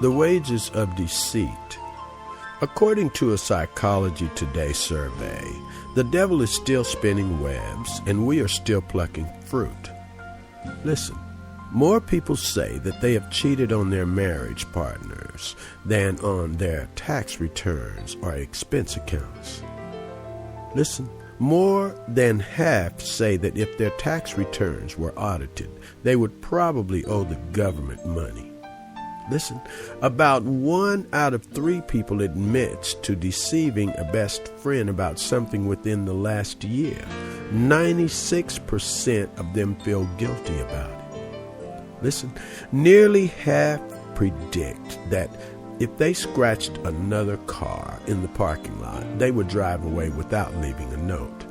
The wages of deceit. According to a Psychology Today survey, the devil is still spinning webs and we are still plucking fruit. Listen, more people say that they have cheated on their marriage partners than on their tax returns or expense accounts. Listen, more than half say that if their tax returns were audited, they would probably owe the government money. Listen, about 1 out of 3 people admits to deceiving a best friend about something within the last year. 96% of them feel guilty about it. Listen, nearly half predict that if they scratched another car in the parking lot, they would drive away without leaving a note.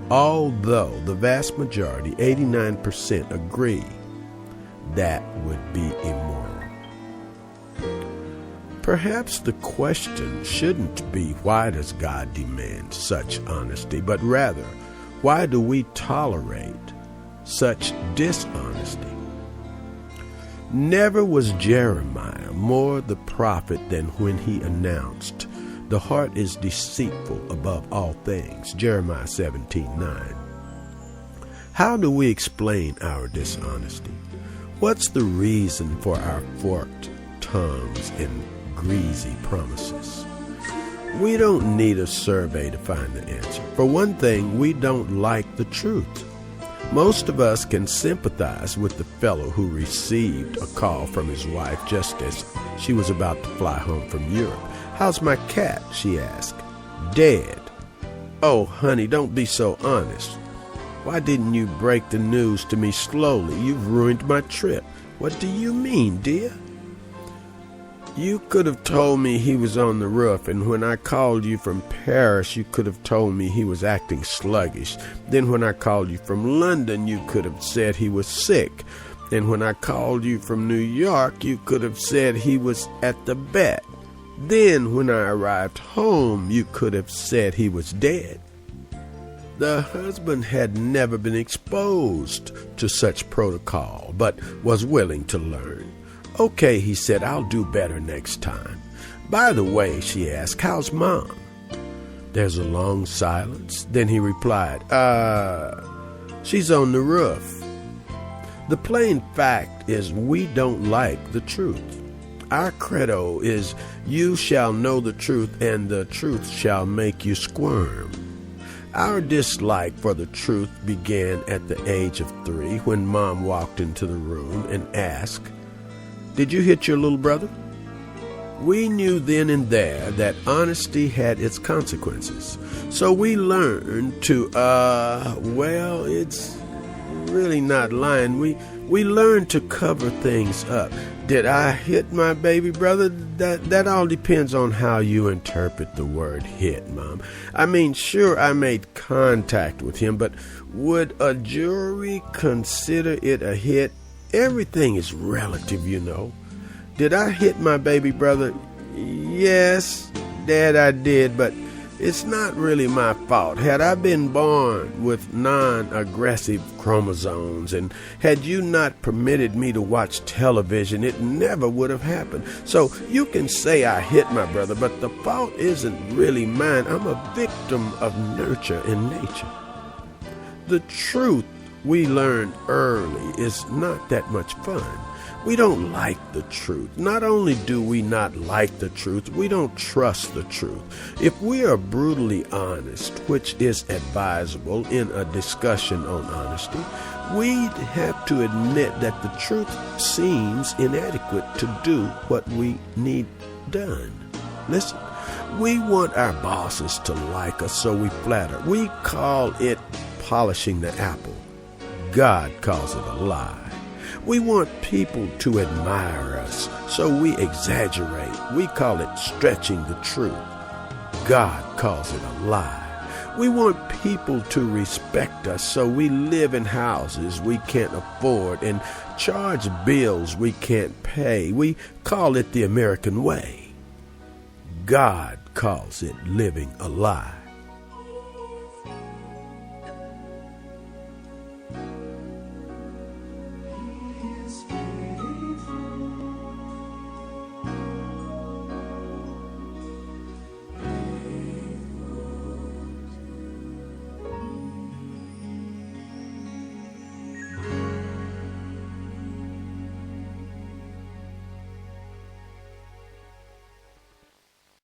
Although the vast majority, 89%, agree that would be immoral. Perhaps the question shouldn't be why does God demand such honesty, but rather, why do we tolerate such dishonesty? Never was Jeremiah more the prophet than when he announced, "The heart is deceitful above all things," Jeremiah 17:9. How do we explain our dishonesty? What's the reason for our forked tongues and greasy promises? We don't need a survey to find the answer. For one thing, we don't like the truth. Most of us can sympathize with the fellow who received a call from his wife just as she was about to fly home from Europe. "How's my cat?" she asked. "Dead." "Oh, honey, don't be so honest. Why didn't you break the news to me slowly? You've ruined my trip." "What do you mean, dear?" "You could have told me he was on the roof, and when I called you from Paris, you could have told me he was acting sluggish. Then when I called you from London, you could have said he was sick. And when I called you from New York, you could have said he was at the vet. Then when I arrived home, you could have said he was dead." The husband had never been exposed to such protocol, but was willing to learn. "Okay," he said, "I'll do better next time. By the way," she asked, "how's Mom?" There's a long silence. Then he replied, she's on the roof." The plain fact is we don't like the truth. Our credo is, "You shall know the truth, and the truth shall make you squirm." Our dislike for the truth began at the age of 3 when Mom walked into the room and asked, "Did you hit your little brother?" We knew then and there that honesty had its consequences. So we learned to, it's really not lying. We learned to cover things up. Did I hit my baby brother? That all depends on how you interpret the word hit, Mom. I mean, sure, I made contact with him, but would a jury consider it a hit? Everything is relative, you know. Did I hit my baby brother? Yes, Dad, I did, but it's not really my fault. Had I been born with non-aggressive chromosomes, and had you not permitted me to watch television, it never would have happened. So you can say I hit my brother, but the fault isn't really mine. I'm a victim of nurture and nature. The truth we learned early is not that much fun. We don't like the truth. Not only do we not like the truth, we don't trust the truth. If we are brutally honest, which is advisable in a discussion on honesty, we'd have to admit that the truth seems inadequate to do what we need done. Listen, we want our bosses to like us, so we flatter. We call it polishing the apple. God calls it a lie. We want people to admire us, so we exaggerate. We call it stretching the truth. God calls it a lie. We want people to respect us, so we live in houses we can't afford and charge bills we can't pay. We call it the American way. God calls it living a lie.